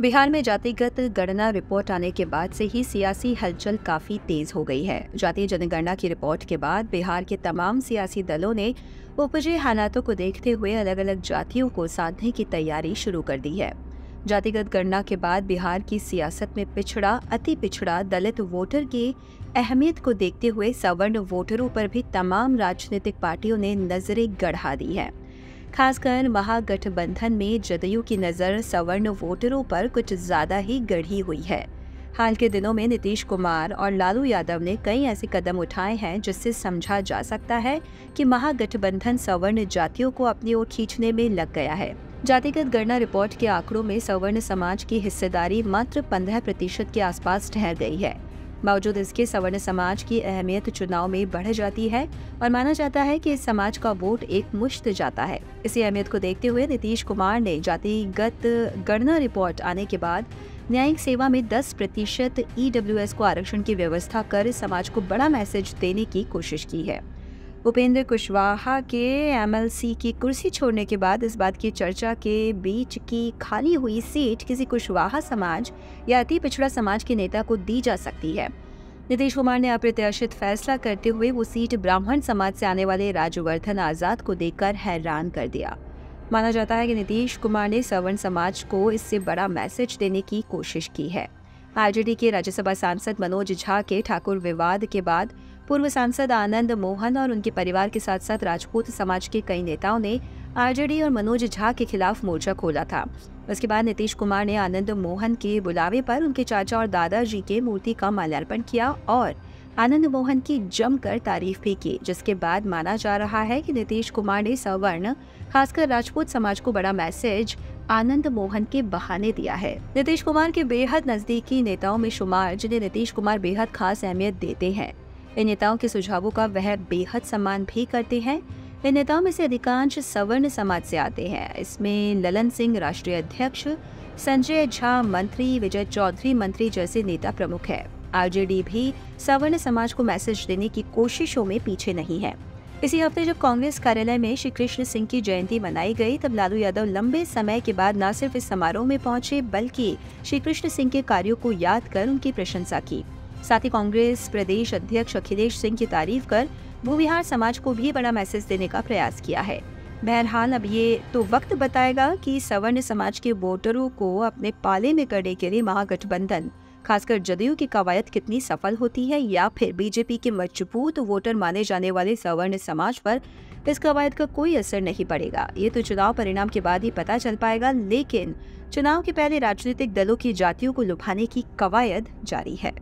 बिहार में जातिगत गणना रिपोर्ट आने के बाद से ही सियासी हलचल काफी तेज हो गई है। जातीय जनगणना की रिपोर्ट के बाद बिहार के तमाम सियासी दलों ने उपजे हालातों को देखते हुए अलग अलग जातियों को साधने की तैयारी शुरू कर दी है। जातिगत गणना के बाद बिहार की सियासत में पिछड़ा, अति पिछड़ा, दलित वोटर की अहमियत को देखते हुए सवर्ण वोटरों पर भी तमाम राजनीतिक पार्टियों ने नजरें गड़ा दी है। खासकर महागठबंधन में जदयू की नज़र सवर्ण वोटरों पर कुछ ज्यादा ही गड़ी हुई है। हाल के दिनों में नीतीश कुमार और लालू यादव ने कई ऐसे कदम उठाए हैं जिससे समझा जा सकता है कि महागठबंधन सवर्ण जातियों को अपनी ओर खींचने में लग गया है। जातिगत गणना रिपोर्ट के आंकड़ों में सवर्ण समाज की हिस्सेदारी मात्र 15% के आसपास ठहर गई है। बावजूद इसके सवर्ण समाज की अहमियत चुनाव में बढ़ जाती है और माना जाता है कि इस समाज का वोट एक मुश्त जाता है। इसी अहमियत को देखते हुए नीतीश कुमार ने जातिगत गणना रिपोर्ट आने के बाद न्यायिक सेवा में 10% EWS को आरक्षण की व्यवस्था कर समाज को बड़ा मैसेज देने की कोशिश की है। उपेंद्र कुशवाहा के MLC की कुर्सी छोड़ने के बाद इस बात की चर्चा के बीच की खाली हुई सीट किसी कुशवाहा समाज या अति पिछड़ा समाज के नेता को दी जा सकती है। नीतीश कुमार ने अप्रत्याशित फैसला करते हुए वो सीट ब्राह्मण समाज से आने वाले राज्यवर्धन आजाद को देकर हैरान कर दिया। माना जाता है कि नीतीश कुमार ने सवर्ण समाज को इससे बड़ा मैसेज देने की कोशिश की है। RJD के राज्यसभा सांसद मनोज झा के ठाकुर विवाद के बाद पूर्व सांसद आनंद मोहन और उनके परिवार के साथ साथ राजपूत समाज के कई नेताओं ने RJD और मनोज झा के खिलाफ मोर्चा खोला था। उसके बाद नीतीश कुमार ने आनंद मोहन के बुलावे पर उनके चाचा और दादाजी के मूर्ति का माल्यार्पण किया और आनंद मोहन की जमकर तारीफ भी की, जिसके बाद माना जा रहा है कि नीतीश कुमार ने सवर्ण खासकर राजपूत समाज को बड़ा मैसेज आनंद मोहन के बहाने दिया है। नीतीश कुमार के बेहद नजदीकी नेताओं में शुमार, जिन्हें नीतीश कुमार बेहद खास अहमियत देते हैं। इन नेताओं के सुझावों का वह बेहद सम्मान भी करते हैं। इन नेताओं में से अधिकांश सवर्ण समाज से आते हैं। इसमें ललन सिंह राष्ट्रीय अध्यक्ष, संजय झा मंत्री, विजय चौधरी मंत्री जैसे नेता प्रमुख है। RJD भी सवर्ण समाज को मैसेज देने की कोशिशों में पीछे नहीं है। इसी हफ्ते जब कांग्रेस कार्यालय में श्री कृष्ण सिंह की जयंती मनाई गई, तब लालू यादव लंबे समय के बाद न सिर्फ इस समारोह में पहुंचे बल्कि श्री कृष्ण सिंह के कार्यों को याद कर उनकी प्रशंसा की। साथ ही कांग्रेस प्रदेश अध्यक्ष अखिलेश सिंह की तारीफ कर भूविहार समाज को भी बड़ा मैसेज देने का प्रयास किया है। बहरहाल अब ये तो वक्त बताएगा कि सवर्ण समाज के वोटरों को अपने पाले में करने के लिए महागठबंधन खासकर जदयू की कवायद कितनी सफल होती है या फिर बीजेपी के मजबूत वोटर माने जाने वाले सवर्ण समाज पर इस कवायद का कोई असर नहीं पड़ेगा। ये तो चुनाव परिणाम के बाद ही पता चल पाएगा, लेकिन चुनाव के पहले राजनीतिक दलों की जातियों को लुभाने की कवायद जारी है।